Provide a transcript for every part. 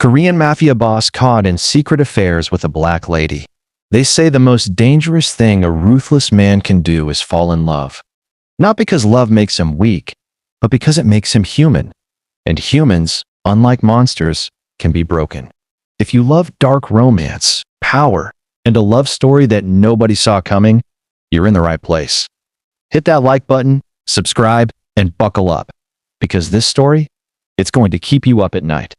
Korean mafia boss caught in secret affairs with a black lady. They say the most dangerous thing a ruthless man can do is fall in love. Not because love makes him weak, but because it makes him human. And humans, unlike monsters, can be broken. If you love dark romance, power, and a love story that nobody saw coming, you're in the right place. Hit that like button, subscribe, and buckle up. Because this story, it's going to keep you up at night.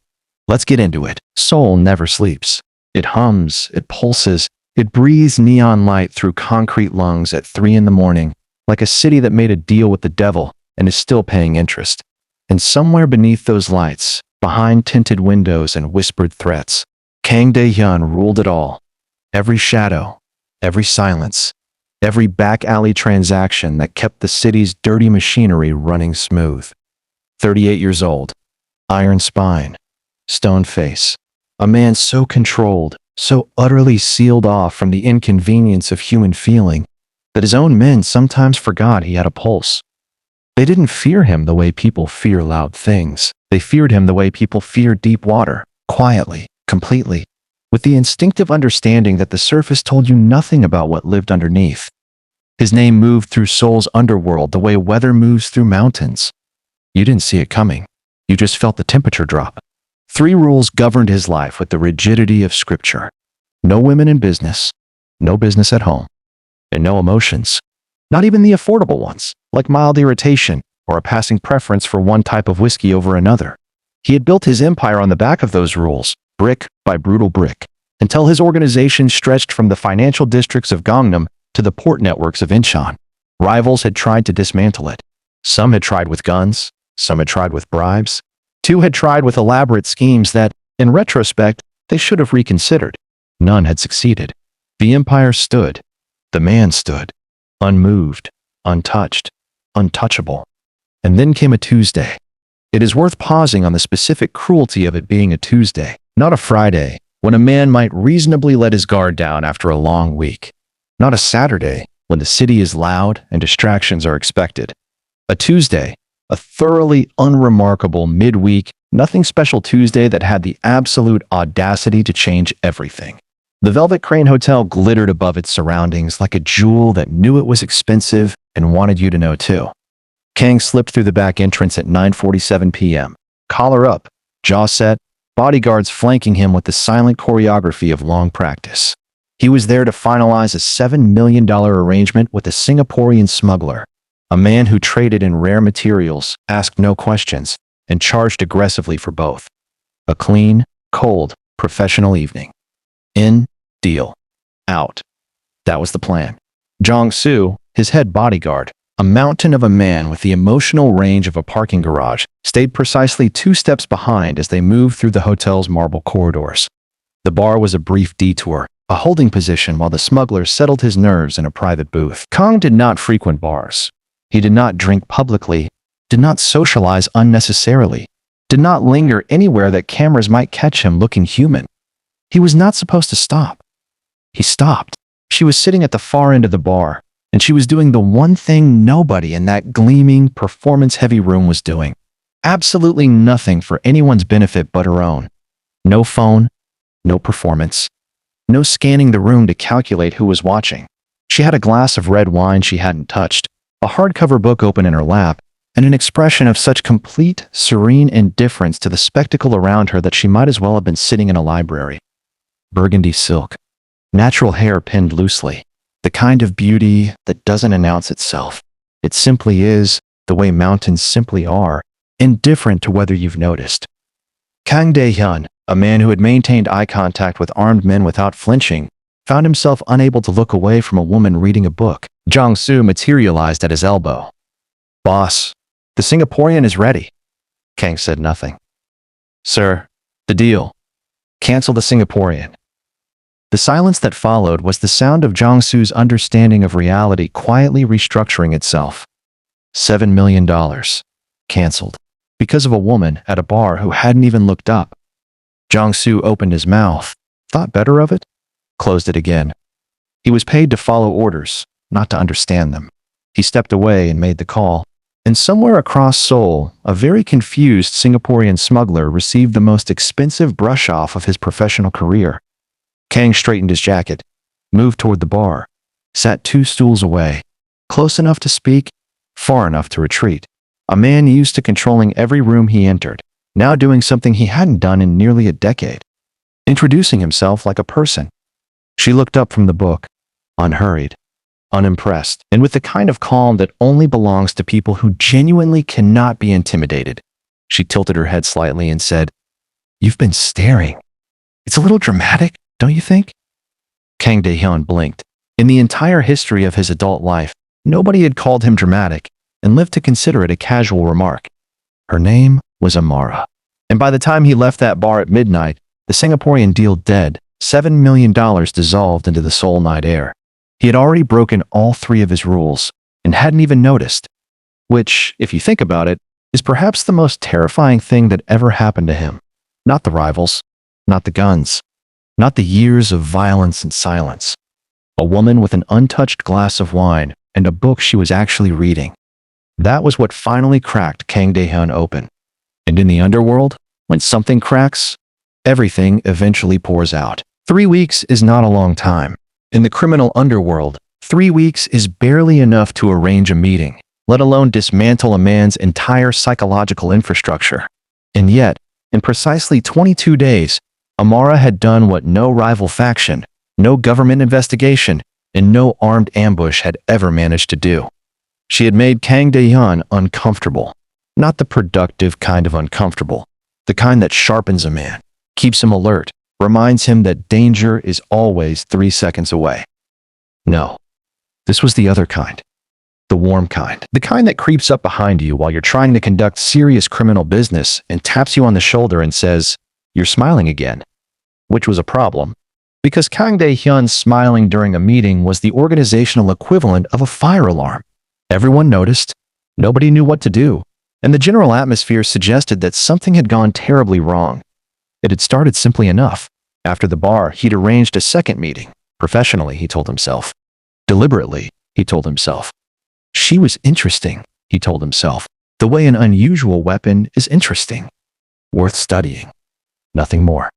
Let's get into it. Seoul never sleeps. It hums, it pulses, it breathes neon light through concrete lungs at 3 in the morning, like a city that made a deal with the devil and is still paying interest. And somewhere beneath those lights, behind tinted windows and whispered threats, Kang Dae-hyun ruled it all. Every shadow, every silence, every back alley transaction that kept the city's dirty machinery running smooth. 38 years old, iron spine, stone face, a man so controlled, so utterly sealed off from the inconvenience of human feeling that his own men sometimes forgot he had a pulse. They didn't fear him the way people fear loud things. They feared him the way people fear deep water, quietly, completely, with the instinctive understanding that the surface told you nothing about what lived underneath. His name moved through Seoul's underworld the way weather moves through mountains. You didn't see it coming. You just felt the temperature drop. 3 rules governed his life with the rigidity of scripture. No women in business, no business at home, and no emotions. Not even the affordable ones, like mild irritation or a passing preference for one type of whiskey over another. He had built his empire on the back of those rules, brick by brutal brick, until his organization stretched from the financial districts of Gangnam to the port networks of Incheon. Rivals had tried to dismantle it. Some had tried with guns, some had tried with bribes. 2 had tried with elaborate schemes that, in retrospect, they should have reconsidered. None had succeeded. The empire stood. The man stood. Unmoved, untouched, untouchable. And then came a Tuesday. It is worth pausing on the specific cruelty of it being a Tuesday, not a Friday, when a man might reasonably let his guard down after a long week. Not a Saturday, when the city is loud and distractions are expected. A Tuesday, a thoroughly unremarkable midweek, nothing special Tuesday that had the absolute audacity to change everything. The Velvet Crane Hotel glittered above its surroundings like a jewel that knew it was expensive and wanted you to know too. Kang slipped through the back entrance at 9:47 p.m. Collar up, jaw set, bodyguards flanking him with the silent choreography of long practice. He was there to finalize a $7 million arrangement with a Singaporean smuggler, a man who traded in rare materials, asked no questions, and charged aggressively for both. A clean, cold, professional evening. In, deal. Out. That was the plan. Jong-soo, his head bodyguard, a mountain of a man with the emotional range of a parking garage, stayed precisely 2 steps behind as they moved through the hotel's marble corridors. The bar was a brief detour, a holding position while the smuggler settled his nerves in a private booth. Kang did not frequent bars. He did not drink publicly, did not socialize unnecessarily, did not linger anywhere that cameras might catch him looking human. He was not supposed to stop. He stopped. She was sitting at the far end of the bar, and she was doing the one thing nobody in that gleaming, performance-heavy room was doing. Absolutely nothing for anyone's benefit but her own. No phone, no performance, no scanning the room to calculate who was watching. She had a glass of red wine she hadn't touched, a hardcover book open in her lap, and an expression of such complete, serene indifference to the spectacle around her that she might as well have been sitting in a library. Burgundy silk, natural hair pinned loosely, the kind of beauty that doesn't announce itself. It simply is, the way mountains simply are, indifferent to whether you've noticed. Kang Dae-hyun, a man who had maintained eye contact with armed men without flinching, found himself unable to look away from a woman reading a book. Jong-soo materialized at his elbow. "Boss, the Singaporean is ready." Kang said nothing. "Sir, the deal. Cancel the Singaporean." The silence that followed was the sound of Jong-soo's understanding of reality quietly restructuring itself. $7 million. Cancelled. Because of a woman at a bar who hadn't even looked up. Jong-soo opened his mouth, thought better of it, closed it again. He was paid to follow orders, not to understand them. He stepped away and made the call. And somewhere across Seoul, a very confused Singaporean smuggler received the most expensive brush-off of his professional career. Kang straightened his jacket, moved toward the bar, sat 2 stools away, close enough to speak, far enough to retreat. A man used to controlling every room he entered, now doing something he hadn't done in nearly a decade, introducing himself like a person. She looked up from the book, unhurried, unimpressed, and with the kind of calm that only belongs to people who genuinely cannot be intimidated. She tilted her head slightly and said, "You've been staring. It's a little dramatic, don't you think?" Kang Dae-hyun blinked. In the entire history of his adult life, nobody had called him dramatic and lived to consider it a casual remark. Her name was Amara. And by the time he left that bar at midnight, the Singaporean deal dead, $7 million dissolved into the Seoul night air. He had already broken all 3 of his rules and hadn't even noticed, which, if you think about it, is perhaps the most terrifying thing that ever happened to him. Not the rivals, not the guns, not the years of violence and silence. A woman with an untouched glass of wine and a book she was actually reading. That was what finally cracked Kang Dae-hyun open. And in the underworld, when something cracks, everything eventually pours out. 3 weeks is not a long time. In the criminal underworld, 3 weeks is barely enough to arrange a meeting, let alone dismantle a man's entire psychological infrastructure. And yet, in precisely 22 days, Amara had done what no rival faction, no government investigation, and no armed ambush had ever managed to do. She had made Kang Dae-hyun uncomfortable. Not the productive kind of uncomfortable, the kind that sharpens a man, keeps him alert, reminds him that danger is always 3 seconds away. No, this was the other kind. The warm kind. The kind that creeps up behind you while you're trying to conduct serious criminal business and taps you on the shoulder and says, "You're smiling again." Which was a problem, because Kang Dae-hyun's smiling during a meeting was the organizational equivalent of a fire alarm. Everyone noticed, nobody knew what to do, and the general atmosphere suggested that something had gone terribly wrong. It had started simply enough. After the bar, he'd arranged a second meeting. Professionally, he told himself. Deliberately, he told himself. She was interesting, he told himself. The way an unusual weapon is interesting. Worth studying. Nothing more.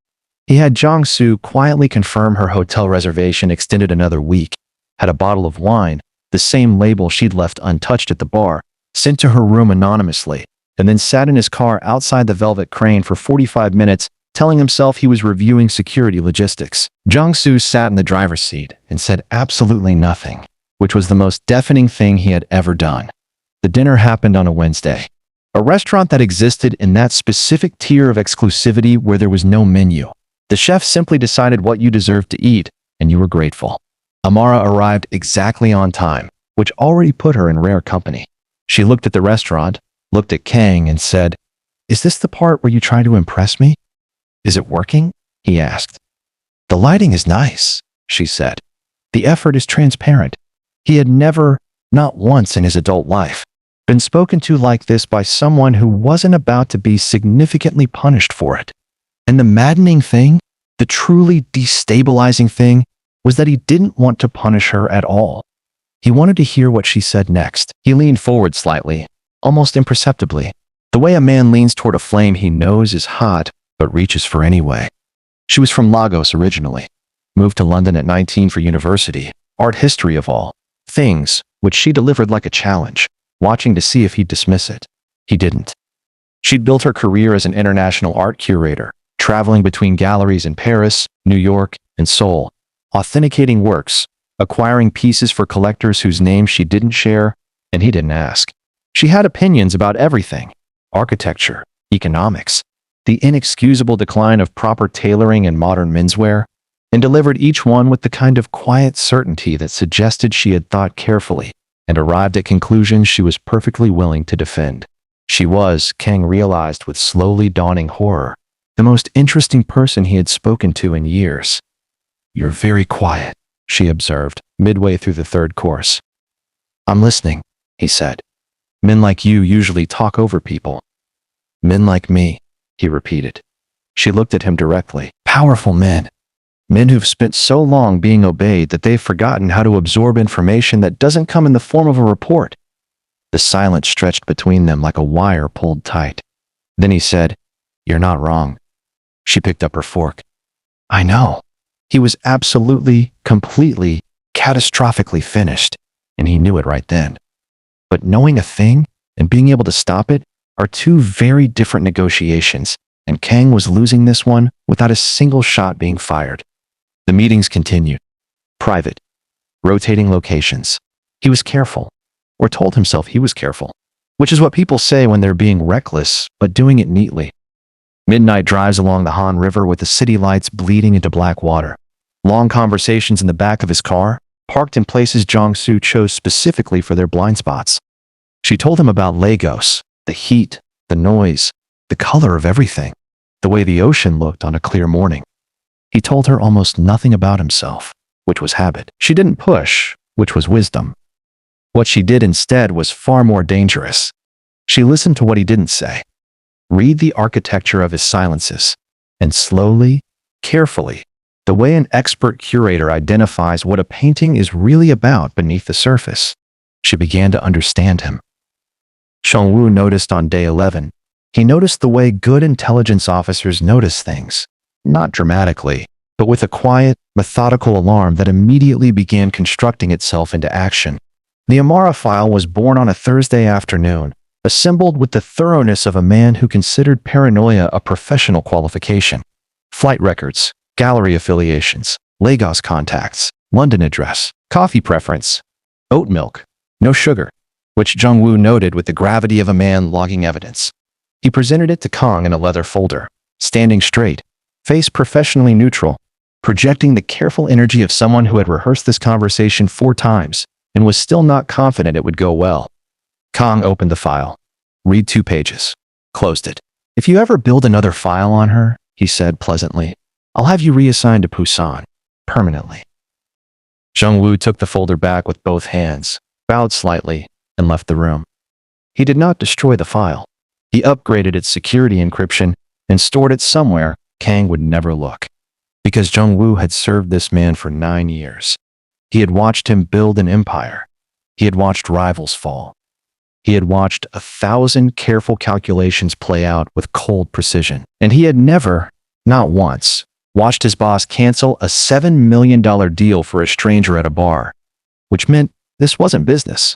He had Jong-soo quietly confirm her hotel reservation extended another week, had a bottle of wine, the same label she'd left untouched at the bar, sent to her room anonymously, and then sat in his car outside the Velvet Crane for 45 minutes, telling himself he was reviewing security logistics. Jong-soo sat in the driver's seat and said absolutely nothing, which was the most deafening thing he had ever done. The dinner happened on a Wednesday. A restaurant that existed in that specific tier of exclusivity where there was no menu. The chef simply decided what you deserved to eat, and you were grateful. Amara arrived exactly on time, which already put her in rare company. She looked at the restaurant, looked at Kang, and said, "Is this the part where you try to impress me? Is it working?" he asked. "The lighting is nice," she said. "The effort is transparent." He had never, not once in his adult life, been spoken to like this by someone who wasn't about to be significantly punished for it. And the maddening thing, the truly destabilizing thing, was that he didn't want to punish her at all. He wanted to hear what she said next. He leaned forward slightly, almost imperceptibly, the way a man leans toward a flame he knows is hot, but reaches for anyway. She was from Lagos originally, moved to London at 19 for university, art history of all things, which she delivered like a challenge, watching to see if he'd dismiss it. He didn't. She'd built her career as an international art curator, traveling between galleries in Paris, New York, and Seoul, authenticating works, acquiring pieces for collectors whose names she didn't share, and he didn't ask. She had opinions about everything: architecture, economics, the inexcusable decline of proper tailoring and modern menswear, and delivered each one with the kind of quiet certainty that suggested she had thought carefully and arrived at conclusions she was perfectly willing to defend. She was, Kang realized with slowly dawning horror, the most interesting person he had spoken to in years. "You're very quiet," she observed, midway through the third course. "I'm listening," he said. "Men like you usually talk over people." "Men like me," he repeated. She looked at him directly. "Powerful men. Men who've spent so long being obeyed that they've forgotten how to absorb information that doesn't come in the form of a report. The silence stretched between them like a wire pulled tight. Then he said, "You're not wrong." She picked up her fork. "I know." He was absolutely, completely, catastrophically finished, and he knew it right then. But knowing a thing and being able to stop it are two very different negotiations, and Kang was losing this one without a single shot being fired. The meetings continued. Private. Rotating locations. He was careful, or told himself he was careful, which is what people say when they're being reckless, but doing it neatly. Midnight drives along the Han River with the city lights bleeding into black water. Long conversations in the back of his car, parked in places Jong-soo chose specifically for their blind spots. She told him about Lagos, the heat, the noise, the color of everything, the way the ocean looked on a clear morning. He told her almost nothing about himself, which was habit. She didn't push, which was wisdom. What she did instead was far more dangerous. She listened to what he didn't say. Read the architecture of his silences, and slowly, carefully, the way an expert curator identifies what a painting is really about beneath the surface, she began to understand him. Chong-woo noticed on day 11. He noticed the way good intelligence officers notice things, not dramatically, but with a quiet, methodical alarm that immediately began constructing itself into action. The Amara file was born on a Thursday afternoon, assembled with the thoroughness of a man who considered paranoia a professional qualification. Flight records, gallery affiliations, Lagos contacts, London address, coffee preference, oat milk, no sugar, which Jung-woo noted with the gravity of a man logging evidence. He presented it to Kang in a leather folder, standing straight, face professionally neutral, projecting the careful energy of someone who had rehearsed this conversation 4 times and was still not confident it would go well. Kang opened the file. Read 2 pages. Closed it. "If you ever build another file on her," he said pleasantly, "I'll have you reassigned to Busan, permanently." Jung-woo took the folder back with both hands, bowed slightly, and left the room. He did not destroy the file. He upgraded its security encryption and stored it somewhere Kang would never look. Because Jung-woo had served this man for 9 years. He had watched him build an empire. He had watched rivals fall. He had watched 1,000 careful calculations play out with cold precision. And he had never, not once, watched his boss cancel a $7 million deal for a stranger at a bar. Which meant this wasn't business.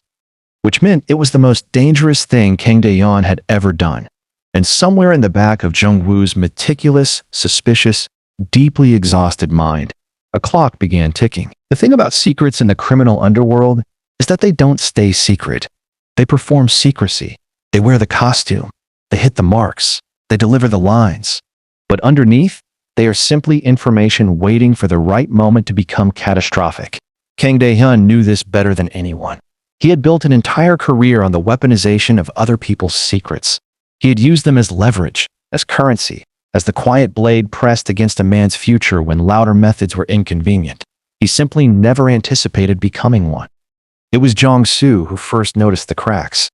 Which meant it was the most dangerous thing Kang Dae-yeon had ever done. And somewhere in the back of Jung-woo's meticulous, suspicious, deeply exhausted mind, a clock began ticking. The thing about secrets in the criminal underworld is that they don't stay secret. They perform secrecy. They wear the costume. They hit the marks. They deliver the lines. But underneath, they are simply information waiting for the right moment to become catastrophic. Kang Dae-yeon knew this better than anyone. He had built an entire career on the weaponization of other people's secrets. He had used them as leverage, as currency, as the quiet blade pressed against a man's future when louder methods were inconvenient. He simply never anticipated becoming one. It was Jong-soo who first noticed the cracks,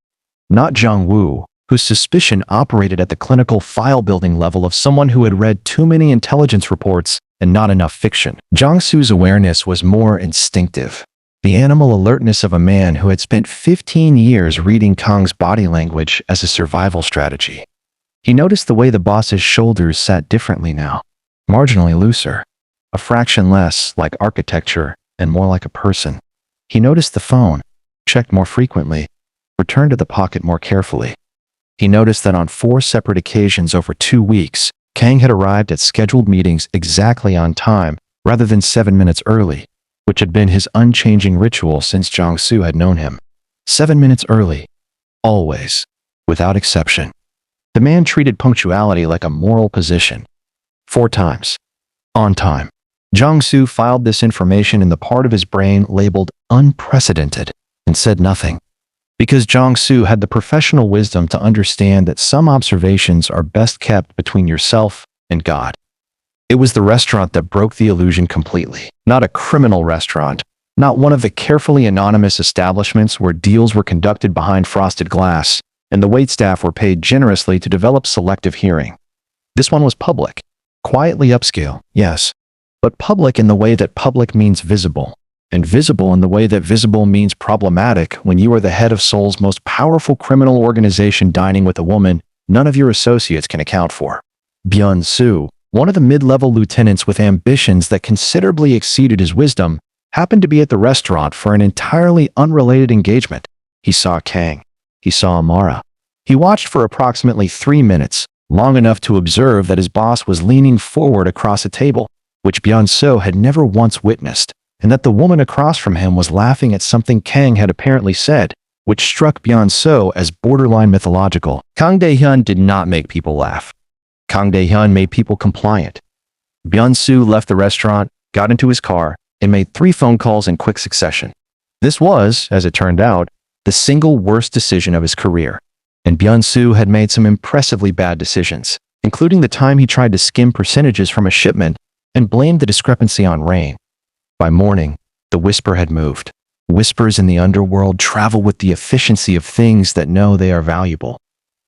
not Jung-woo, whose suspicion operated at the clinical file-building level of someone who had read too many intelligence reports and not enough fiction. Jong-soo's awareness was more instinctive, the animal alertness of a man who had spent 15 years reading Kang's body language as a survival strategy. He noticed the way the boss's shoulders sat differently now, marginally looser, a fraction less like architecture and more like a person. He noticed the phone, checked more frequently, returned to the pocket more carefully. He noticed that on 4 separate occasions over 2 weeks, Kang had arrived at scheduled meetings exactly on time rather than 7 minutes early, which had been his unchanging ritual since Jong-soo had known him. 7 minutes early. Always. Without exception. The man treated punctuality like a moral position. 4 times. On time. Jong-soo filed this information in the part of his brain labeled unprecedented and said nothing. Because Jong-soo had the professional wisdom to understand that some observations are best kept between yourself and God. It was the restaurant that broke the illusion completely. Not a criminal restaurant. Not one of the carefully anonymous establishments where deals were conducted behind frosted glass and the waitstaff were paid generously to develop selective hearing. This one was public. Quietly upscale, yes. But public in the way that public means visible. and visible in the way that visible means problematic when you are the head of Seoul's most powerful criminal organization dining with a woman none of your associates can account for. Byun-soo, one of the mid-level lieutenants with ambitions that considerably exceeded his wisdom, happened to be at the restaurant for an entirely unrelated engagement. He saw Kang. He saw Amara. He watched for approximately 3 minutes, long enough to observe that his boss was leaning forward across a table, which Byun-soo had never once witnessed, and that the woman across from him was laughing at something Kang had apparently said, which struck Byun-soo as borderline mythological. Kang Dae-hyun did not make people laugh. Kang Dae-hyun made people compliant. Byun-soo left the restaurant, got into his car, and made 3 phone calls in quick succession. This was, as it turned out, the single worst decision of his career, and Byun-soo had made some impressively bad decisions, including the time he tried to skim percentages from a shipment and blamed the discrepancy on rain. By morning, the whisper had moved. Whispers in the underworld travel with the efficiency of things that know they are valuable.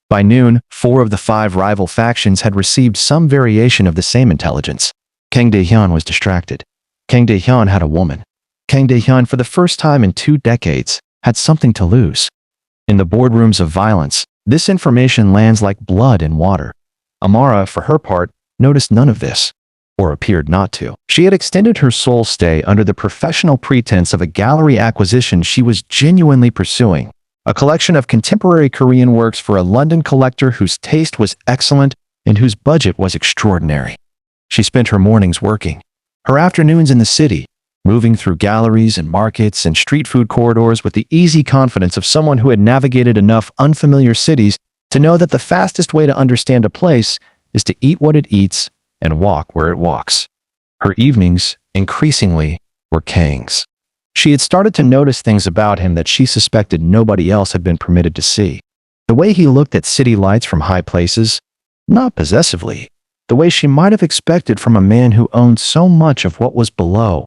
By noon, 4 of the 5 rival factions had received some variation of the same intelligence. Kang Dae-hyun was distracted. Kang Dae-hyun had a woman. Kang Dae-hyun, for the first time in 2 decades, had something to lose. In the boardrooms of violence, this information lands like blood in water. Amara, for her part, noticed none of this, or appeared not to. She had extended her Seoul stay under the professional pretense of a gallery acquisition she was genuinely pursuing, a collection of contemporary Korean works for a London collector whose taste was excellent and whose budget was extraordinary. She spent her mornings working, her afternoons in the city, moving through galleries and markets and street food corridors with the easy confidence of someone who had navigated enough unfamiliar cities to know that the fastest way to understand a place is to eat what it eats and walk where it walks. Her evenings, increasingly, were Kang's. She had started to notice things about him that she suspected nobody else had been permitted to see. The way he looked at city lights from high places, not possessively, the way she might have expected from a man who owned so much of what was below,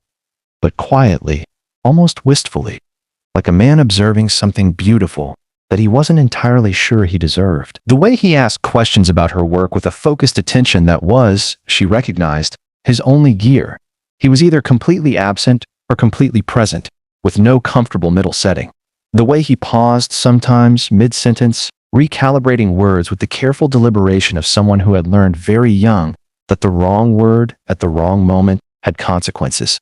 but quietly, almost wistfully, like a man observing something beautiful that he wasn't entirely sure he deserved. The way he asked questions about her work with a focused attention that was, she recognized, his only gear. He was either completely absent or completely present, with no comfortable middle setting. The way he paused sometimes mid-sentence, recalibrating words with the careful deliberation of someone who had learned very young that the wrong word at the wrong moment had consequences.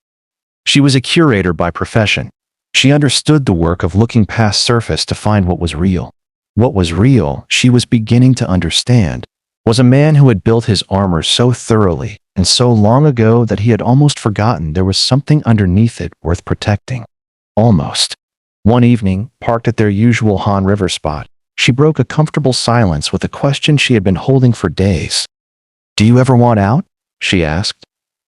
She was a curator by profession. She understood the work of looking past surface to find what was real. What was real, she was beginning to understand, was a man who had built his armor so thoroughly and so long ago that he had almost forgotten there was something underneath it worth protecting. Almost. One evening, parked at their usual Han River spot, she broke a comfortable silence with a question she had been holding for days. "Do you ever want out?" she asked.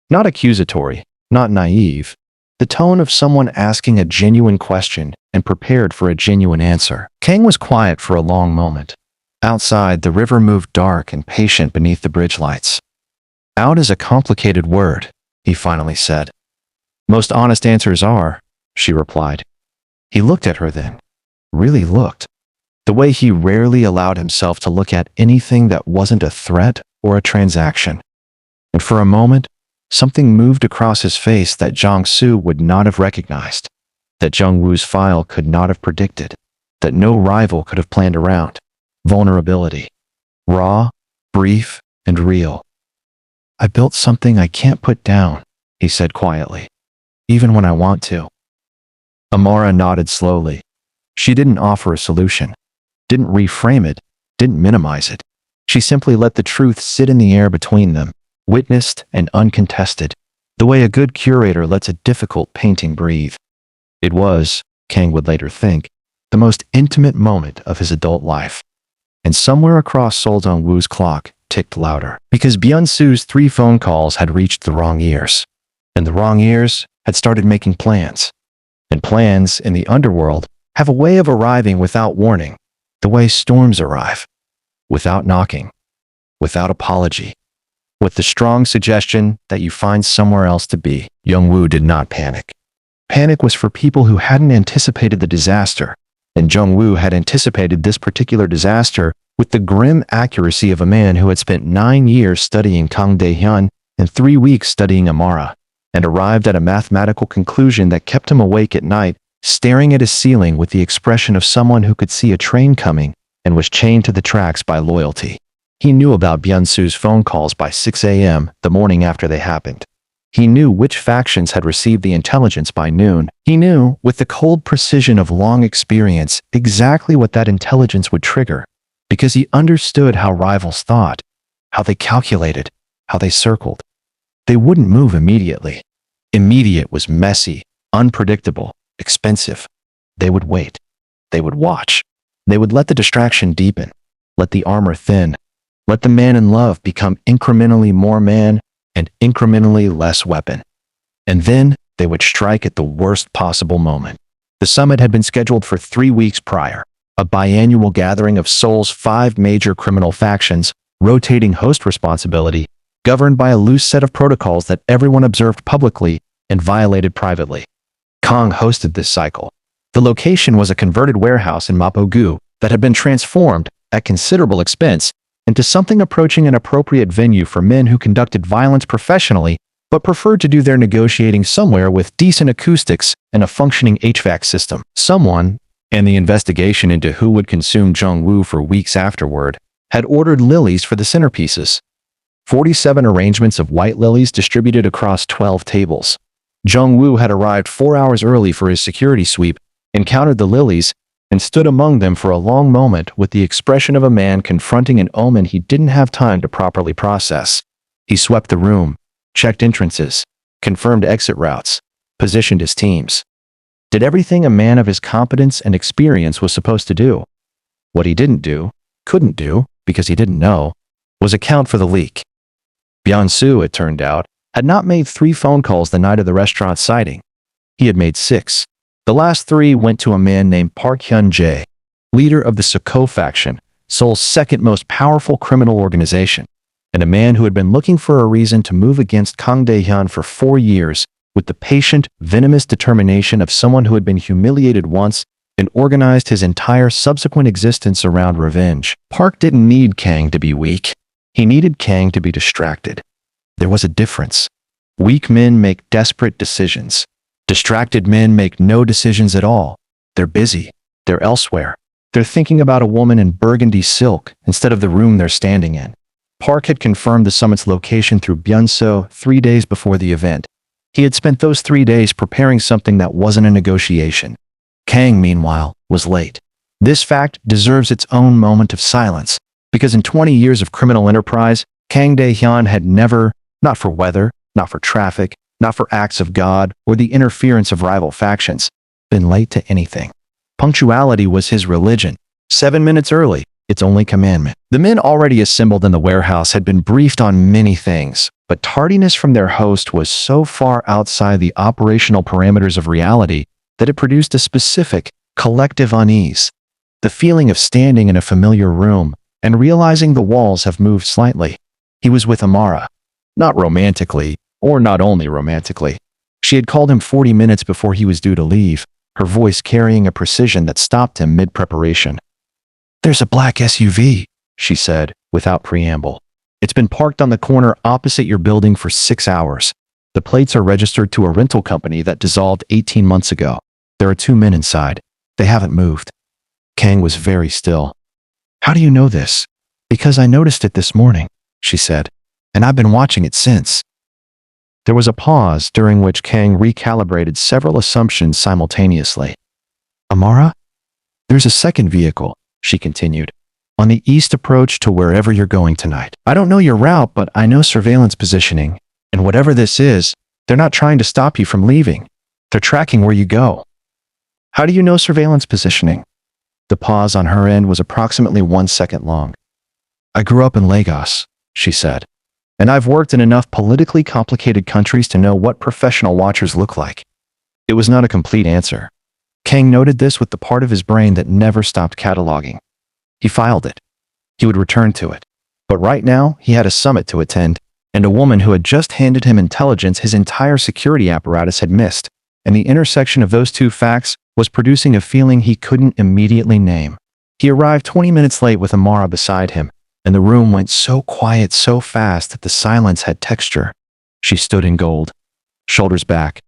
Not accusatory, not naive. The tone of someone asking a genuine question and prepared for a genuine answer. Kang was quiet for a long moment. Outside, the river moved dark and patient beneath the bridge lights. "Out is a complicated word," he finally said. "Most honest answers are," she replied. He looked at her then. Really looked. The way he rarely allowed himself to look at anything that wasn't a threat or a transaction. And for a moment, something moved across his face that Jong-soo would not have recognized, that Jung-woo's file could not have predicted, that no rival could have planned around. Vulnerability. Raw, brief, and real. "I built something I can't put down," he said quietly, "even when I want to." Amara nodded slowly. She didn't offer a solution, didn't reframe it, didn't minimize it. She simply let the truth sit in the air between them, witnessed and uncontested, the way a good curator lets a difficult painting breathe. It was, Kang would later think, the most intimate moment of his adult life. And somewhere across Seol Dong-woo's clock ticked louder, because Byun-soo's 3 phone calls had reached the wrong ears. And the wrong ears had started making plans. And plans, in the underworld, have a way of arriving without warning, the way storms arrive. Without knocking. Without apology. With the strong suggestion that you find somewhere else to be. Jung-woo did not panic. Panic was for people who hadn't anticipated the disaster, and Jung-woo had anticipated this particular disaster with the grim accuracy of a man who had spent 9 years studying Kang Dae-hyun and 3 weeks studying Amara. and arrived at a mathematical conclusion that kept him awake at night, staring at his ceiling with the expression of someone who could see a train coming and was chained to the tracks by loyalty. He knew about Byung-soo's phone calls by 6 a.m. the morning after they happened. He knew which factions had received the intelligence by noon. He knew, with the cold precision of long experience, exactly what that intelligence would trigger, because he understood how rivals thought, how they calculated, how they circled. They wouldn't move immediately. Immediate was messy, unpredictable, expensive. They would wait. They would watch. They would let the distraction deepen, let the armor thin, let the man in love become incrementally more man and incrementally less weapon. And then they would strike at the worst possible moment. The summit had been scheduled for 3 weeks prior, a biannual gathering of Seoul's 5 major criminal factions, rotating host responsibility, governed by a loose set of protocols that everyone observed publicly and violated privately. Kang hosted this cycle. The location was a converted warehouse in Mapogu that had been transformed, at considerable expense, into something approaching an appropriate venue for men who conducted violence professionally but preferred to do their negotiating somewhere with decent acoustics and a functioning HVAC system. Someone, and the investigation into who would consume Jung-woo for weeks afterward, had ordered lilies for the centerpieces. 47 arrangements of white lilies distributed across 12 tables. Jung-woo had arrived 4 hours early for his security sweep, encountered the lilies, and stood among them for a long moment with the expression of a man confronting an omen he didn't have time to properly process. He swept the room, checked entrances, confirmed exit routes, positioned his teams. Did everything a man of his competence and experience was supposed to do. What he didn't do, couldn't do, because he didn't know, was account for the leak. Byung-soo, it turned out, had not made 3 phone calls the night of the restaurant sighting. He had made 6. The last 3 went to a man named Park Hyun-jae, leader of the Soko faction, Seoul's second most powerful criminal organization, and a man who had been looking for a reason to move against Kang Dae-hyun for 4 years with the patient, venomous determination of someone who had been humiliated once and organized his entire subsequent existence around revenge. Park didn't need Kang to be weak. He needed Kang to be distracted. There was a difference. Weak men make desperate decisions. Distracted men make no decisions at all. They're busy. They're elsewhere. They're thinking about a woman in burgundy silk instead of the room they're standing in. Park had confirmed the summit's location through Byung-soo 3 days before the event. He had spent those 3 days preparing something that wasn't a negotiation. Kang, meanwhile, was late. This fact deserves its own moment of silence, because in 20 years of criminal enterprise, Kang Dae-hyun had never, not for weather, not for traffic, not for acts of God or the interference of rival factions, been late to anything. Punctuality was his religion. 7 minutes early, its only commandment. The men already assembled in the warehouse had been briefed on many things, but tardiness from their host was so far outside the operational parameters of reality that it produced a specific, collective unease. The feeling of standing in a familiar room and realizing the walls have moved slightly. He was with Amara. Not romantically, or not only romantically. She had called him 40 minutes before he was due to leave, her voice carrying a precision that stopped him mid-preparation. "There's a black SUV," she said, without preamble. "It's been parked on the corner opposite your building for 6 hours. The plates are registered to a rental company that dissolved 18 months ago. There are 2 men inside. They haven't moved." Kang was very still. "How do you know this?" "Because I noticed it this morning," she said, "and I've been watching it since." There was a pause during which Kang recalibrated several assumptions simultaneously. "Amara? There's a second vehicle," she continued, "on the east approach to wherever you're going tonight. I don't know your route, but I know surveillance positioning, and whatever this is, they're not trying to stop you from leaving. They're tracking where you go." "How do you know surveillance positioning?" The pause on her end was approximately 1 second long. "I grew up in Lagos," she said, "and I've worked in enough politically complicated countries to know what professional watchers look like." It was not a complete answer. Kang noted this with the part of his brain that never stopped cataloging. He filed it. He would return to it. But right now, he had a summit to attend, and a woman who had just handed him intelligence his entire security apparatus had missed, and the intersection of those 2 facts was producing a feeling he couldn't immediately name. He arrived 20 minutes late with Amara beside him, and the room went so quiet so fast that the silence had texture. She stood in gold. shoulders back,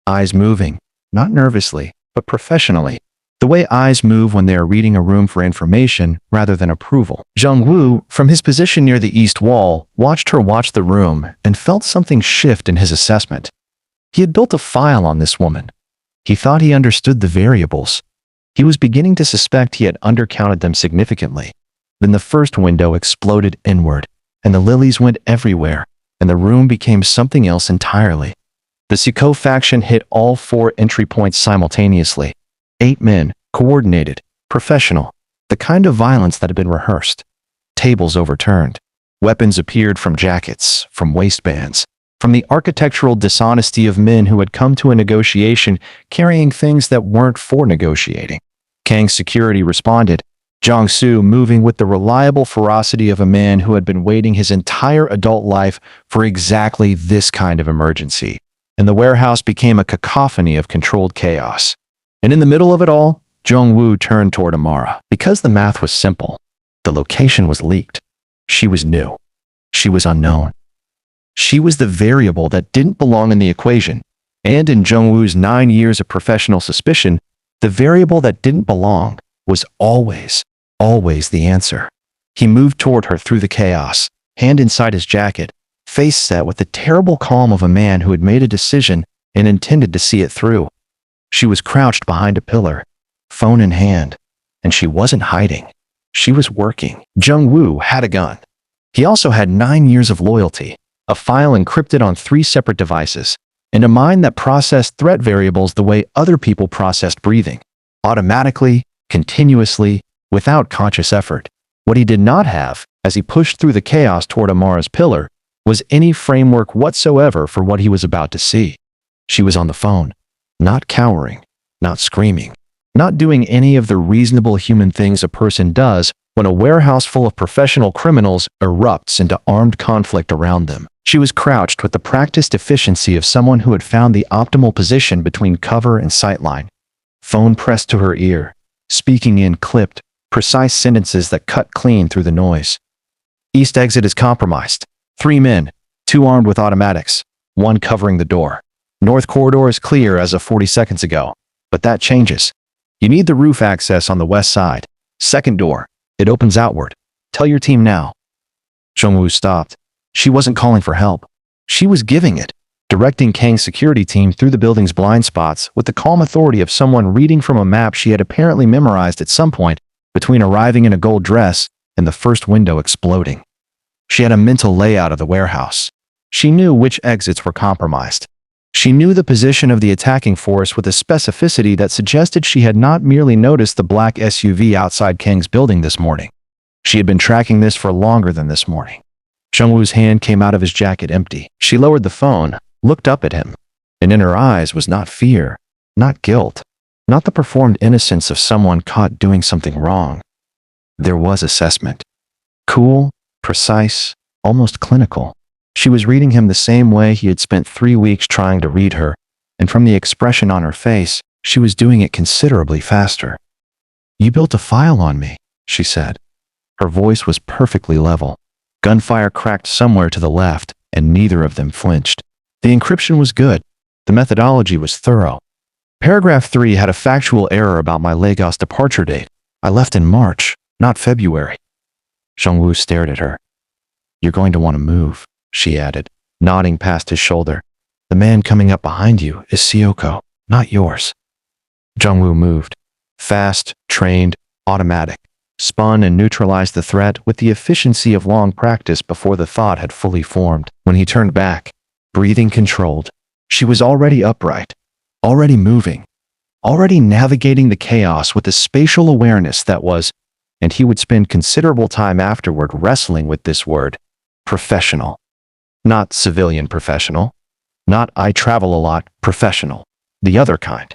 eyes moving, not nervously, but professionally. The way eyes move when they are reading a room for information rather than approval. Jung-woo, from his position near the east wall, watched her watch the room and felt something shift in his assessment. He had built a file on this woman. He thought he understood the variables. He was beginning to suspect he had undercounted them significantly. Then the first window exploded inward, and the lilies went everywhere, and the room became something else entirely. The Suko faction hit all 4 entry points simultaneously. 8 men, coordinated, professional, the kind of violence that had been rehearsed. Tables overturned. Weapons appeared from jackets, from waistbands, from the architectural dishonesty of men who had come to a negotiation carrying things that weren't for negotiating. Kang's security responded, Jong-soo moving with the reliable ferocity of a man who had been waiting his entire adult life for exactly this kind of emergency. And the warehouse became a cacophony of controlled chaos. And in the middle of it all, Jung-woo turned toward Amara. Because the math was simple, the location was leaked. She was new. She was unknown. She was the variable that didn't belong in the equation. And in Jung-woo's 9 years of professional suspicion, the variable that didn't belong was always the answer. He moved toward her through the chaos, hand inside his jacket, face set with the terrible calm of a man who had made a decision and intended to see it through. She was crouched behind a pillar, phone in hand, and she wasn't hiding. She was working. Jung-woo had a gun. He also had 9 years of loyalty, a file encrypted on 3 separate devices, and a mind that processed threat variables the way other people processed breathing, automatically, continuously, without conscious effort. What he did not have, as he pushed through the chaos toward Amara's pillar, was any framework whatsoever for what he was about to see. She was on the phone, not cowering, not screaming, not doing any of the reasonable human things a person does when a warehouse full of professional criminals erupts into armed conflict around them. She was crouched with the practiced efficiency of someone who had found the optimal position between cover and sightline. Phone pressed to her ear, speaking in clipped, precise sentences that cut clean through the noise. East exit is compromised. 3 men, 2 armed with automatics, 1 covering the door. North corridor is clear as of 40 seconds ago, but that changes. You need the roof access on the west side. Second door. It opens outward. Tell your team now. Jung-woo stopped. She wasn't calling for help. She was giving it, directing Kang's security team through the building's blind spots with the calm authority of someone reading from a map she had apparently memorized at some point between arriving in a gold dress and the first window exploding. She had a mental layout of the warehouse. She knew which exits were compromised. She knew the position of the attacking force with a specificity that suggested she had not merely noticed the black SUV outside Kang's building this morning. She had been tracking this for longer than this morning. Jung-woo's hand came out of his jacket empty. She lowered the phone, looked up at him, and in her eyes was not fear, not guilt, not the performed innocence of someone caught doing something wrong. There was assessment. Cool, precise, almost clinical. She was reading him the same way he had spent 3 weeks trying to read her, and from the expression on her face, she was doing it considerably faster. You built a file on me, she said. Her voice was perfectly level. Gunfire cracked somewhere to the left, and neither of them flinched. The encryption was good. The methodology was thorough. Paragraph 3 had a factual error about my Lagos departure date. I left in March, not February. Jung-woo stared at her. You're going to want to move, she added, nodding past his shoulder. The man coming up behind you is Syoko, not yours. Jung-woo moved. Fast, trained, automatic. Spun and neutralized the threat with the efficiency of long practice before the thought had fully formed. When he turned back, breathing controlled, she was already upright, already moving, already navigating the chaos with a spatial awareness that was, and he would spend considerable time afterward wrestling with this word, professional. Not civilian professional. Not I travel a lot professional. The other kind.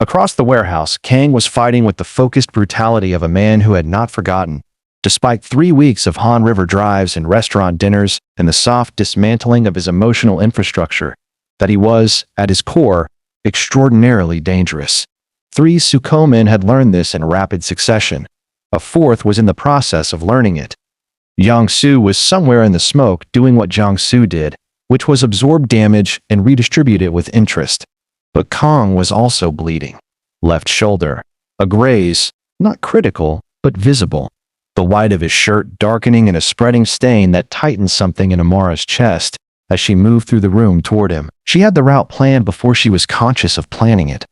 Across the warehouse, Kang was fighting with the focused brutality of a man who had not forgotten, despite 3 weeks of Han River drives and restaurant dinners and the soft dismantling of his emotional infrastructure, that he was, at his core, extraordinarily dangerous. 3 Suko men had learned this in rapid succession. A 4th was in the process of learning it. Jong-soo was somewhere in the smoke doing what Jong-soo did, which was absorb damage and redistribute it with interest. But Kong was also bleeding. Left shoulder. A graze, not critical, but visible. The white of his shirt darkening in a spreading stain that tightened something in Amara's chest as she moved through the room toward him. She had the route planned before she was conscious of planning it.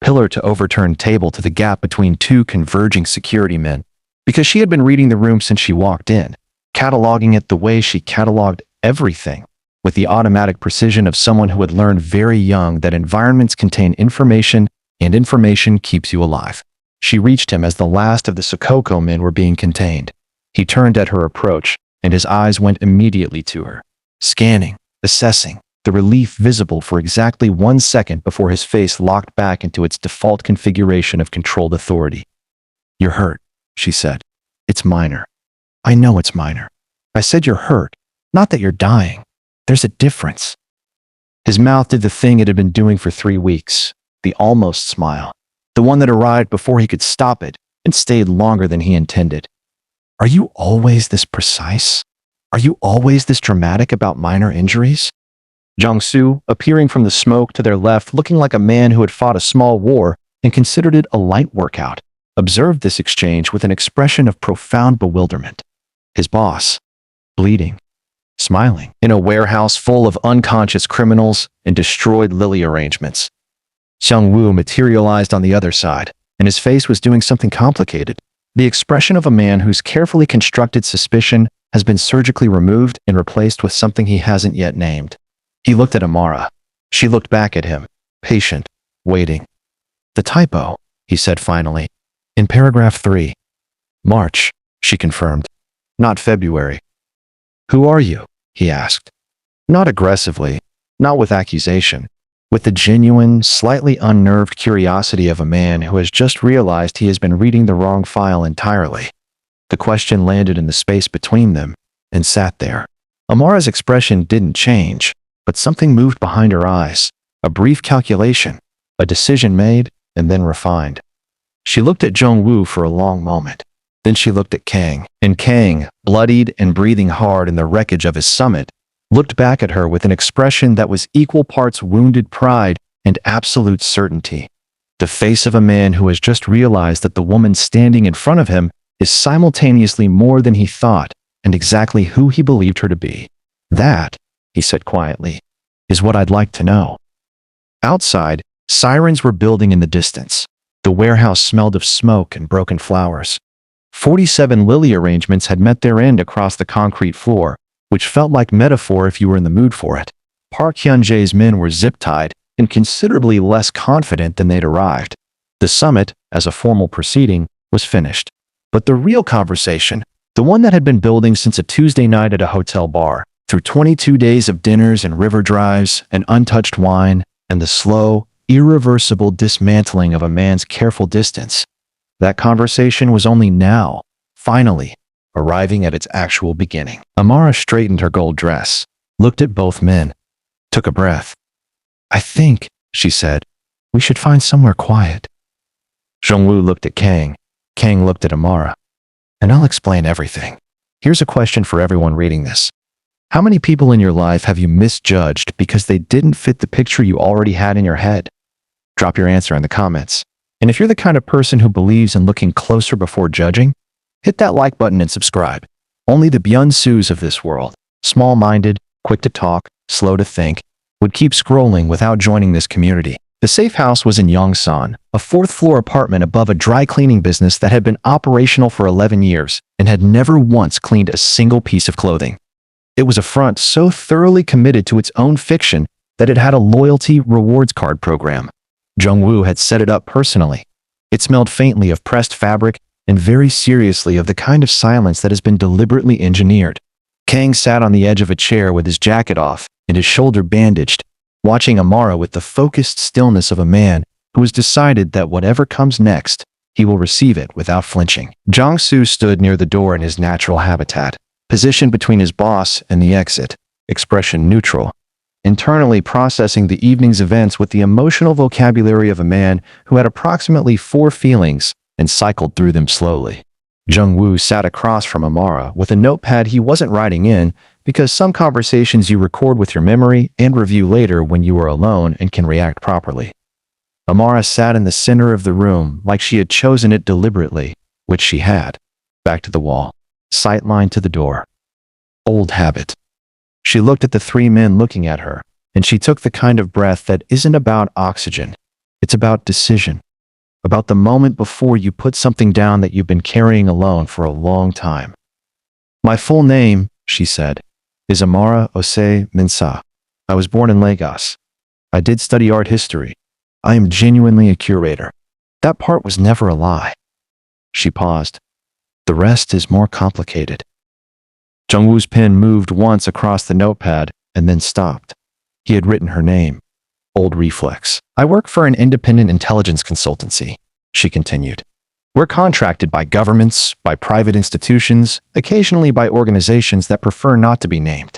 Pillar to overturned table to the gap between two converging security men. Because she had been reading the room since she walked in, cataloging it the way she cataloged everything, with the automatic precision of someone who had learned very young that environments contain information and information keeps you alive. She reached him as the last of the Sokoko men were being contained. He turned at her approach, and his eyes went immediately to her, scanning, assessing, the relief visible for exactly 1 second before his face locked back into its default configuration of controlled authority. "You're hurt," she said. "It's minor. I know it's minor. I said you're hurt, not that you're dying. There's a difference." His mouth did the thing it had been doing for 3 weeks, the almost smile, the one that arrived before he could stop it and stayed longer than he intended. "Are you always this precise? Are you always this dramatic about minor injuries?" Jiangsu, appearing from the smoke to their left looking like a man who had fought a small war and considered it a light workout, observed this exchange with an expression of profound bewilderment. His boss, bleeding, smiling, in a warehouse full of unconscious criminals and destroyed lily arrangements. Xiang Wu materialized on the other side, and his face was doing something complicated, the expression of a man whose carefully constructed suspicion has been surgically removed and replaced with something he hasn't yet named. He looked at Amara. She looked back at him, patient, waiting. "The typo," he said finally. "In paragraph 3. March," she confirmed. "Not February." "Who are you?" he asked. Not aggressively, not with accusation, with the genuine, slightly unnerved curiosity of a man who has just realized he has been reading the wrong file entirely. The question landed in the space between them and sat there. Amara's expression didn't change, but something moved behind her eyes, a brief calculation, a decision made and then refined. She looked at Zhongwu for a long moment. Then she looked at Kang, and Kang, bloodied and breathing hard in the wreckage of his summit, looked back at her with an expression that was equal parts wounded pride and absolute certainty. The face of a man who has just realized that the woman standing in front of him is simultaneously more than he thought and exactly who he believed her to be. "That," he said quietly, "is what I'd like to know." Outside, sirens were building in the distance. The warehouse smelled of smoke and broken flowers. 47 lily arrangements had met their end across the concrete floor, which felt like metaphor if you were in the mood for it. Park Hyun-jae's men were zip-tied and considerably less confident than they'd arrived. The summit, as a formal proceeding, was finished. But the real conversation, the one that had been building since a Tuesday night at a hotel bar, through 22 days of dinners and river drives and untouched wine, and the slow, irreversible dismantling of a man's careful distance, that conversation was only now, finally, arriving at its actual beginning. Amara straightened her gold dress, looked at both men, took a breath. "I think," she said, "we should find somewhere quiet." Zhongwu looked at Kang. Kang looked at Amara. "And I'll explain everything. Here's a question for everyone reading this. How many people in your life have you misjudged because they didn't fit the picture you already had in your head? Drop your answer in the comments. And if you're the kind of person who believes in looking closer before judging, hit that like button and subscribe. Only the Byung-Soos of this world, small-minded, quick to talk, slow to think, would keep scrolling without joining this community. The safe house was in Yongsan, a 4th-floor apartment above a dry cleaning business that had been operational for 11 years and had never once cleaned a single piece of clothing. It was a front so thoroughly committed to its own fiction that it had a loyalty rewards card program. Jungwoo had set it up personally. It smelled faintly of pressed fabric and very seriously of the kind of silence that has been deliberately engineered. Kang sat on the edge of a chair with his jacket off and his shoulder bandaged, watching Amara with the focused stillness of a man who has decided that whatever comes next, he will receive it without flinching. Jong-soo stood near the door in his natural habitat, positioned between his boss and the exit, expression neutral, internally processing the evening's events with the emotional vocabulary of a man who had approximately 4 feelings and cycled through them slowly. Jung-woo sat across from Amara with a notepad he wasn't writing in because some conversations you record with your memory and review later when you are alone and can react properly. Amara sat in the center of the room like she had chosen it deliberately, which she had. Back to the wall, sightline to the door. Old habit. She looked at the three men looking at her, and she took the kind of breath that isn't about oxygen. It's about decision. About the moment before you put something down that you've been carrying alone for a long time. My full name, she said, is Amara Ose Mensah. I was born in Lagos. I did study art history. I am genuinely a curator. That part was never a lie. She paused. The rest is more complicated. Jung-woo's pen moved once across the notepad and then stopped. He had written her name. Old reflex. I work for an independent intelligence consultancy, she continued. We're contracted by governments, by private institutions, occasionally by organizations that prefer not to be named.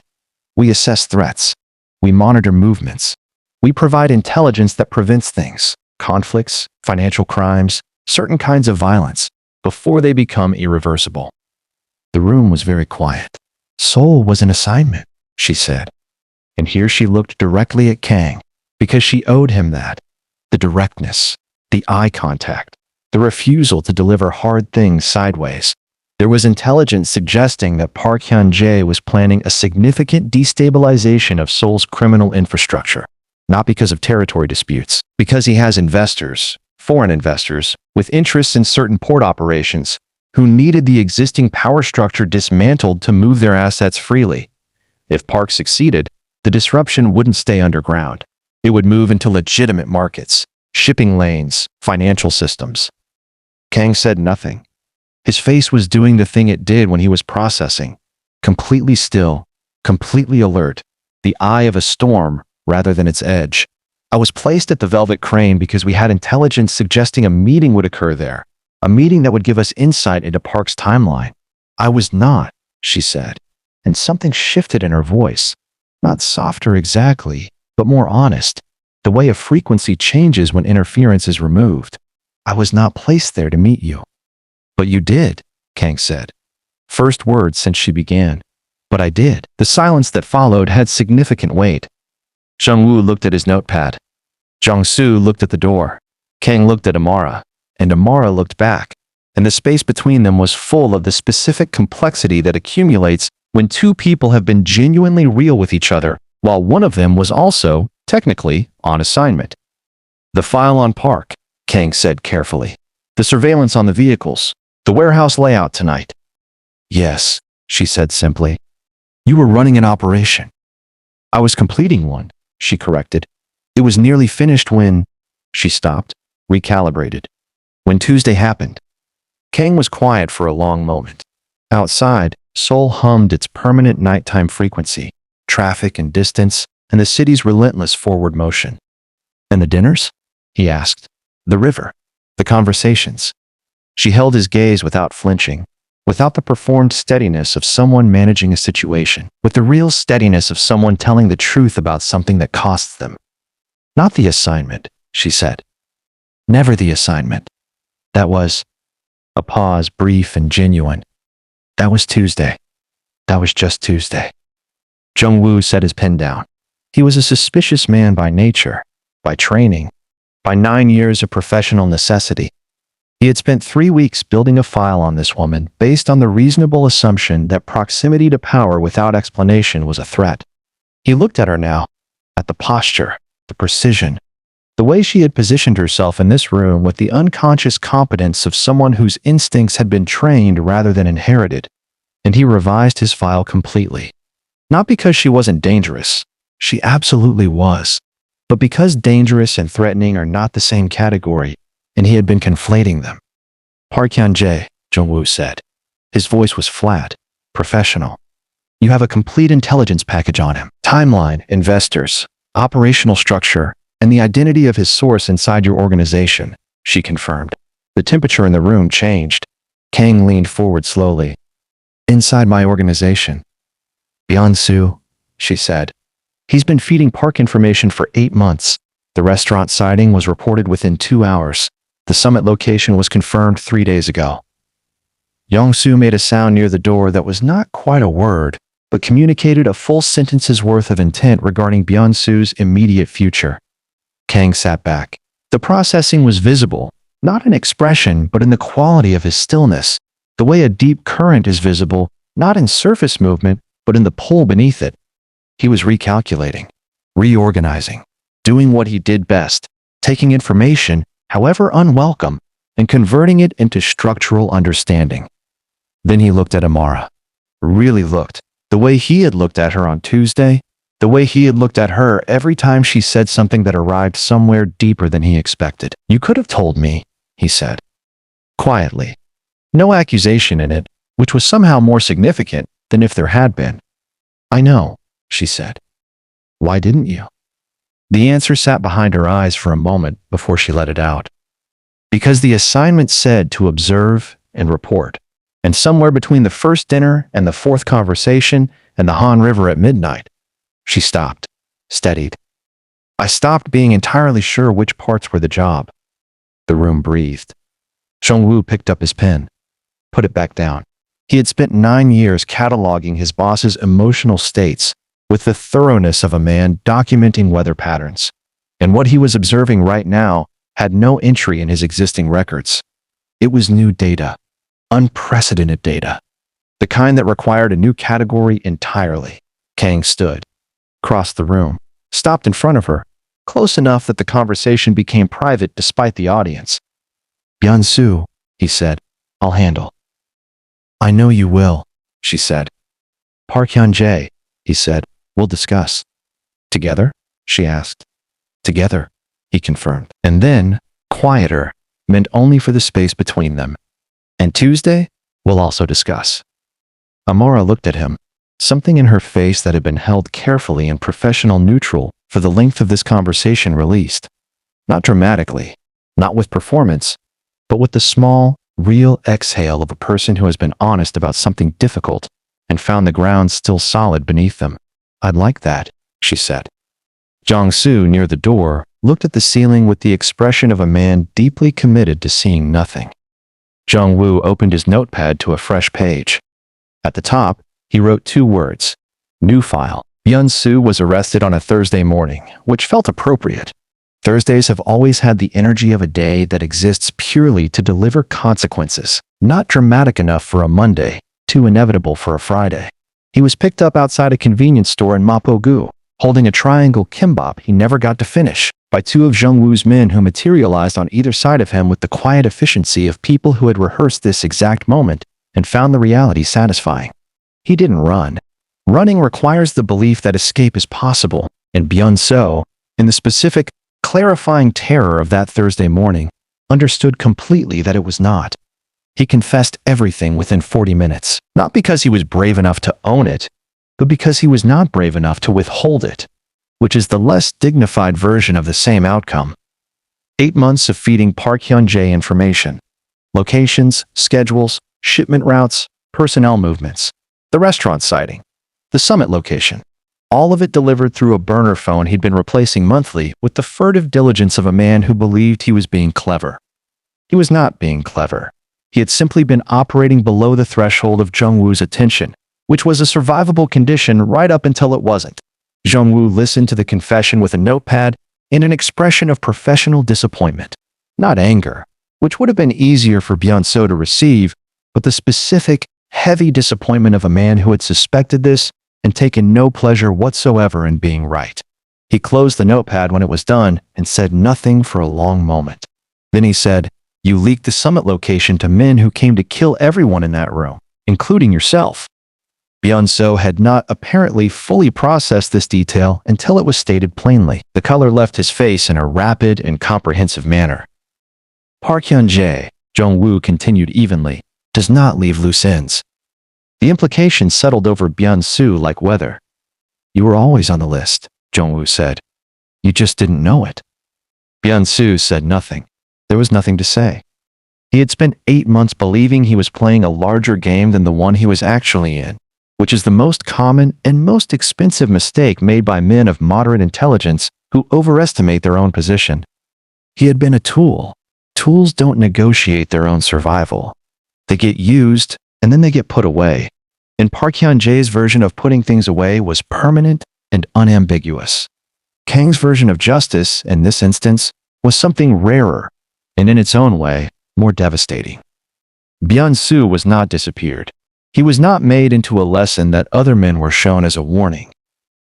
We assess threats. We monitor movements. We provide intelligence that prevents things, conflicts, financial crimes, certain kinds of violence, before they become irreversible. The room was very quiet. Seoul was an assignment, she said. And here she looked directly at Kang, because she owed him that. The directness, the eye contact, the refusal to deliver hard things sideways. There was intelligence suggesting that Park Hyun-jae was planning a significant destabilization of Seoul's criminal infrastructure, not because of territory disputes, because he has investors, foreign investors, with interests in certain port operations, who needed the existing power structure dismantled to move their assets freely. If Park succeeded, the disruption wouldn't stay underground. It would move into legitimate markets, shipping lanes, financial systems. Kang said nothing. His face was doing the thing it did when he was processing. Completely still, completely alert, the eye of a storm rather than its edge. I was placed at the Velvet Crane because we had intelligence suggesting a meeting would occur there, a meeting that would give us insight into Park's timeline. I was not, she said, and something shifted in her voice. Not softer exactly, but more honest, the way a frequency changes when interference is removed. I was not placed there to meet you. But you did, Kang said. First word since she began. But I did. The silence that followed had significant weight. Jung-woo looked at his notepad. Jong-soo looked at the door. Kang looked at Amara, and Amara looked back, and the space between them was full of the specific complexity that accumulates when two people have been genuinely real with each other, while one of them was also, technically, on assignment. The file on Park, Kang said carefully. The surveillance on the vehicles. The warehouse layout tonight. Yes, she said simply. You were running an operation. I was completing one, she corrected. It was nearly finished when... She stopped, recalibrated. When Tuesday happened. Kang was quiet for a long moment. Outside, Seoul hummed its permanent nighttime frequency, traffic and distance, and the city's relentless forward motion. And the dinners? He asked. The river. The conversations. She held his gaze without flinching, without the performed steadiness of someone managing a situation, with the real steadiness of someone telling the truth about something that costs them. Not the assignment, she said. Never the assignment. That was... A pause, brief and genuine. That was Tuesday. That was just Tuesday. Jung-woo set his pen down. He was a suspicious man by nature, by training, by 9 years of professional necessity. He had spent 3 weeks building a file on this woman based on the reasonable assumption that proximity to power without explanation was a threat. He looked at her now, at the posture, the precision, the way she had positioned herself in this room with the unconscious competence of someone whose instincts had been trained rather than inherited, and he revised his file completely. Not because she wasn't dangerous, she absolutely was, but because dangerous and threatening are not the same category, and he had been conflating them. Park Hyun-jae, Jung-woo said. His voice was flat, professional. You have a complete intelligence package on him. Timeline, investors, operational structure, and the identity of his source inside your organization, she confirmed. The temperature in the room changed. Kang leaned forward slowly. Inside my organization. Byeon-soo, she said. He's been feeding Park information for 8 months. The restaurant sighting was reported within 2 hours. The summit location was confirmed 3 days ago. Yong-soo made a sound near the door that was not quite a word, but communicated a full sentence's worth of intent regarding Byung-soo's immediate future. Kang sat back. The processing was visible, not in expression, but in the quality of his stillness, the way a deep current is visible, not in surface movement, but in the pull beneath it. He was recalculating, reorganizing, doing what he did best, taking information, however unwelcome, and converting it into structural understanding. Then he looked at Amara. Really looked. The way he had looked at her on Tuesday, the way he had looked at her every time she said something that arrived somewhere deeper than he expected. "You could have told me," he said. Quietly. No accusation in it, which was somehow more significant than if there had been. "I know," she said. "Why didn't you?" The answer sat behind her eyes for a moment before she let it out. "Because the assignment said to observe and report. And somewhere between the first dinner and the fourth conversation and the Han River at midnight." She stopped, steadied. "I stopped being entirely sure which parts were the job." The room breathed. Jong-woo picked up his pen, put it back down. He had spent 9 years cataloging his boss's emotional states with the thoroughness of a man documenting weather patterns. And what he was observing right now had no entry in his existing records. It was new data. Unprecedented data. The kind that required a new category entirely. Kang stood, crossed the room, stopped in front of her, close enough that the conversation became private despite the audience. "Byung-soo," he said, "I'll handle." "I know you will," she said. "Park Hyun-jae," he said, "we'll discuss." "Together?" she asked. "Together," he confirmed. And then, quieter, meant only for the space between them. "And Tuesday, we'll also discuss." Amara looked at him, something in her face that had been held carefully in professional neutral for the length of this conversation released. Not dramatically, not with performance, but with the small, real exhale of a person who has been honest about something difficult and found the ground still solid beneath them. "I'd like that," she said. Jong-soo, near the door, looked at the ceiling with the expression of a man deeply committed to seeing nothing. Jong-woo opened his notepad to a fresh page. At the top, he wrote 2 words. New file. Byung-soo was arrested on a Thursday morning, which felt appropriate. Thursdays have always had the energy of a day that exists purely to deliver consequences, not dramatic enough for a Monday, too inevitable for a Friday. He was picked up outside a convenience store in Mapo-gu, holding a triangle kimbap he never got to finish, by 2 of Jung-woo's men who materialized on either side of him with the quiet efficiency of people who had rehearsed this exact moment and found the reality satisfying. He didn't run. Running requires the belief that escape is possible, and Byung-soo, in the specific, clarifying terror of that Thursday morning, understood completely that it was not. He confessed everything within 40 minutes, not because he was brave enough to own it, but because he was not brave enough to withhold it, which is the less dignified version of the same outcome. 8 months of feeding Park Hyun-jae information. Locations, schedules, shipment routes, personnel movements, the restaurant sighting, the summit location. All of it delivered through a burner phone he'd been replacing monthly with the furtive diligence of a man who believed he was being clever. He was not being clever. He had simply been operating below the threshold of Jung-woo's attention, which was a survivable condition right up until it wasn't. Jung-woo listened to the confession with a notepad in an expression of professional disappointment. Not anger, which would have been easier for Byung-soo to receive, but the specific, heavy disappointment of a man who had suspected this and taken no pleasure whatsoever in being right. He closed the notepad when it was done and said nothing for a long moment. Then he said, "You leaked the summit location to men who came to kill everyone in that room, including yourself." Byung-soo had not apparently fully processed this detail until it was stated plainly. The color left his face in a rapid and comprehensive manner. "Park Hyun-jae," Jung-woo continued evenly, "does not leave loose ends." The implication settled over Byung-soo like weather. "You were always on the list," Jung-woo said. "You just didn't know it." Byung-soo said nothing. There was nothing to say. He had spent 8 months believing he was playing a larger game than the one he was actually in, which is the most common and most expensive mistake made by men of moderate intelligence who overestimate their own position. He had been a tool. Tools don't negotiate their own survival. They get used, and then they get put away. And Park Hyun-jae's version of putting things away was permanent and unambiguous. Kang's version of justice, in this instance, was something rarer, and in its own way, more devastating. Byung-soo was not disappeared. He was not made into a lesson that other men were shown as a warning.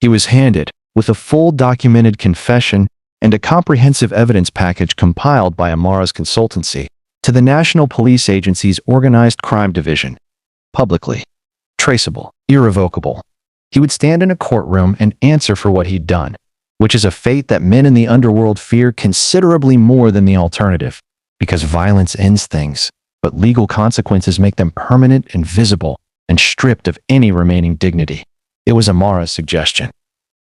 He was handed, with a full documented confession and a comprehensive evidence package compiled by Amara's consultancy, to the National Police Agency's Organized Crime Division. Publicly. Traceable. Irrevocable. He would stand in a courtroom and answer for what he'd done, which is a fate that men in the underworld fear considerably more than the alternative, because violence ends things, but legal consequences make them permanent and visible and stripped of any remaining dignity. It was Amara's suggestion.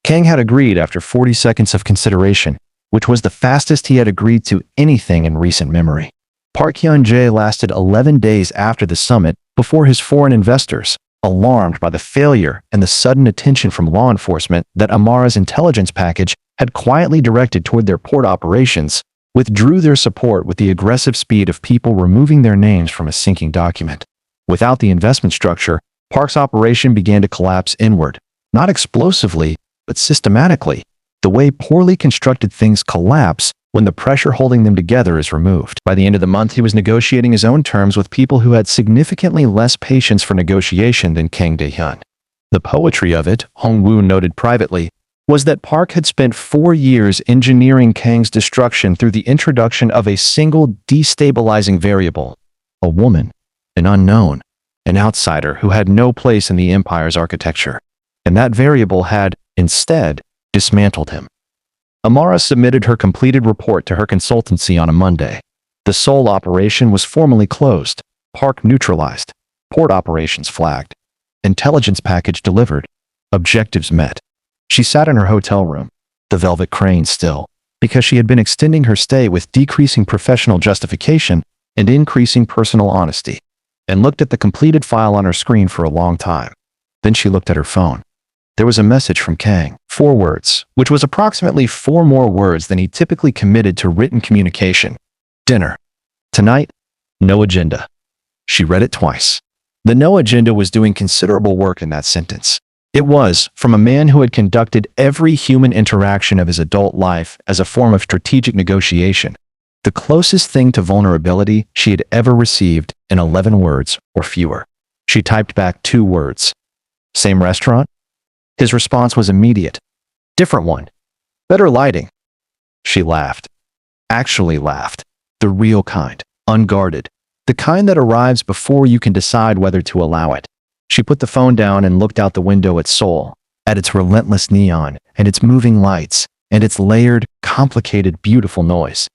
Kang had agreed after 40 seconds of consideration, which was the fastest he had agreed to anything in recent memory. Park Hyun-jae lasted 11 days after the summit before his foreign investors, alarmed by the failure and the sudden attention from law enforcement that Amara's intelligence package had quietly directed toward their port operations, withdrew their support with the aggressive speed of people removing their names from a sinking document. Without the investment structure, Park's operation began to collapse inward, not explosively, but systematically, the way poorly constructed things collapse when the pressure holding them together is removed. By the end of the month, he was negotiating his own terms with people who had significantly less patience for negotiation than Kang Dae-hyun. The poetry of it, Hong-woo noted privately, was that Park had spent 4 years engineering Kang's destruction through the introduction of a single destabilizing variable, a woman, an unknown, an outsider who had no place in the empire's architecture. And that variable had, instead, dismantled him. Amara submitted her completed report to her consultancy on a Monday. The Seoul operation was formally closed, Park neutralized, port operations flagged, intelligence package delivered, objectives met. She sat in her hotel room, the velvet crane still, because she had been extending her stay with decreasing professional justification and increasing personal honesty, and looked at the completed file on her screen for a long time. Then she looked at her phone. There was a message from Kang, 4 words, which was approximately 4 more words than he typically committed to written communication. Dinner. Tonight, no agenda. She read it twice. The no agenda was doing considerable work in that sentence. It was, from a man who had conducted every human interaction of his adult life as a form of strategic negotiation, the closest thing to vulnerability she had ever received in 11 words or fewer. She typed back 2 words. Same restaurant? His response was immediate. Different one. Better lighting. She laughed. Actually laughed. The real kind. Unguarded. The kind that arrives before you can decide whether to allow it. She put the phone down and looked out the window at Seoul, at its relentless neon, and its moving lights, and its layered, complicated, beautiful noise.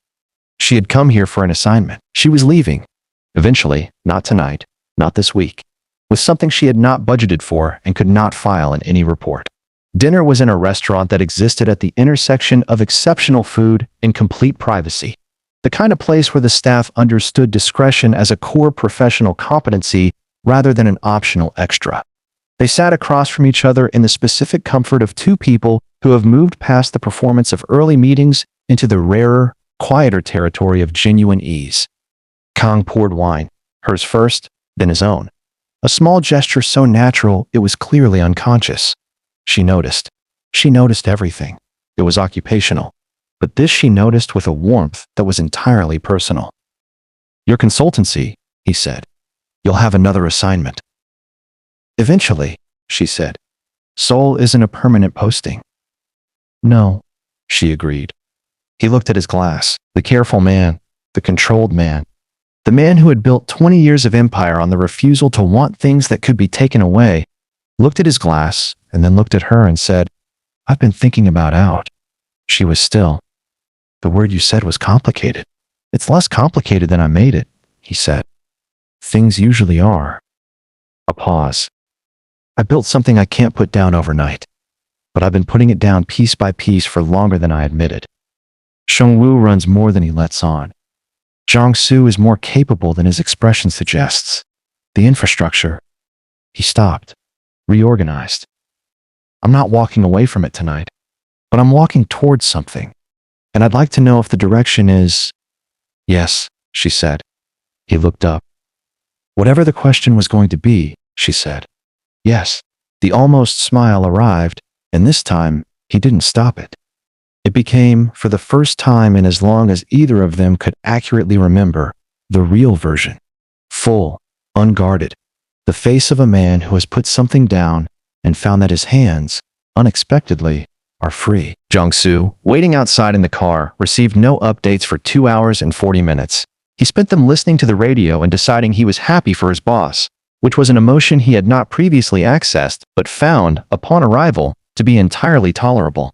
She had come here for an assignment. She was leaving. Eventually, not tonight, not this week, with something she had not budgeted for and could not file in any report. Dinner was in a restaurant that existed at the intersection of exceptional food and complete privacy. The kind of place where the staff understood discretion as a core professional competency rather than an optional extra. They sat across from each other in the specific comfort of 2 people who have moved past the performance of early meetings into the rarer, quieter territory of genuine ease. Kang poured wine, hers first, then his own. A small gesture so natural it was clearly unconscious. She noticed. She noticed everything. It was occupational. But this she noticed with a warmth that was entirely personal. Your consultancy, he said. You'll have another assignment. Eventually, she said. Seoul isn't a permanent posting. No, she agreed. He looked at his glass, the careful man, the controlled man. The man who had built 20 years of empire on the refusal to want things that could be taken away, looked at his glass and then looked at her and said, I've been thinking about out. She was still. The word you said was complicated. It's less complicated than I made it, he said. Things usually are. A pause. I built something I can't put down overnight, but I've been putting it down piece by piece for longer than I admitted. Shong-woo runs more than he lets on. Jong-soo is more capable than his expression suggests. The infrastructure. He stopped, reorganized. I'm not walking away from it tonight, but I'm walking towards something. And I'd like to know if the direction is... Yes, she said. He looked up. Whatever the question was going to be, she said. Yes. The almost smile arrived, and this time, he didn't stop it. It became, for the first time in as long as either of them could accurately remember, the real version. Full, unguarded. The face of a man who has put something down and found that his hands, unexpectedly, are free. Jung-soo, waiting outside in the car, received no updates for 2 hours and 40 minutes. He spent them listening to the radio and deciding he was happy for his boss, which was an emotion he had not previously accessed but found, upon arrival, to be entirely tolerable.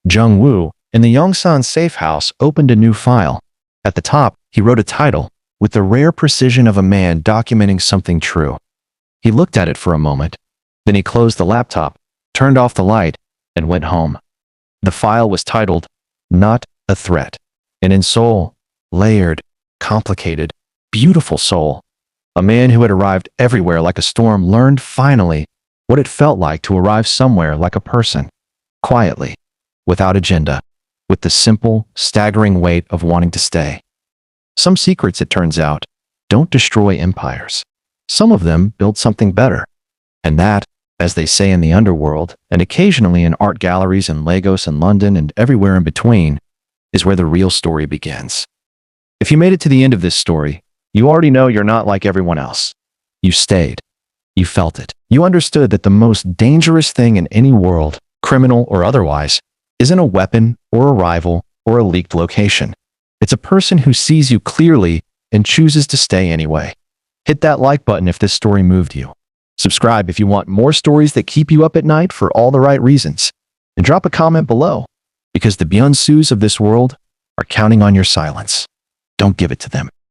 Jung-woo, in the Yongsan safe house, opened a new file. At the top, he wrote a title, with the rare precision of a man documenting something true. He looked at it for a moment. Then he closed the laptop, turned off the light, and went home. The file was titled, Not a Threat. And in soul, layered, complicated, beautiful soul. A man who had arrived everywhere like a storm learned finally what it felt like to arrive somewhere like a person. Quietly, without agenda, with the simple, staggering weight of wanting to stay. Some secrets, it turns out, don't destroy empires. Some of them build something better. And that, as they say in the underworld, and occasionally in art galleries in Lagos and London and everywhere in between, is where the real story begins. If you made it to the end of this story, you already know you're not like everyone else. You stayed. You felt it. You understood that the most dangerous thing in any world, criminal or otherwise, isn't a weapon or a rival or a leaked location. It's a person who sees you clearly and chooses to stay anyway. Hit that like button if this story moved you. Subscribe if you want more stories that keep you up at night for all the right reasons. And drop a comment below, because the Byung-soos of this world are counting on your silence. Don't give it to them.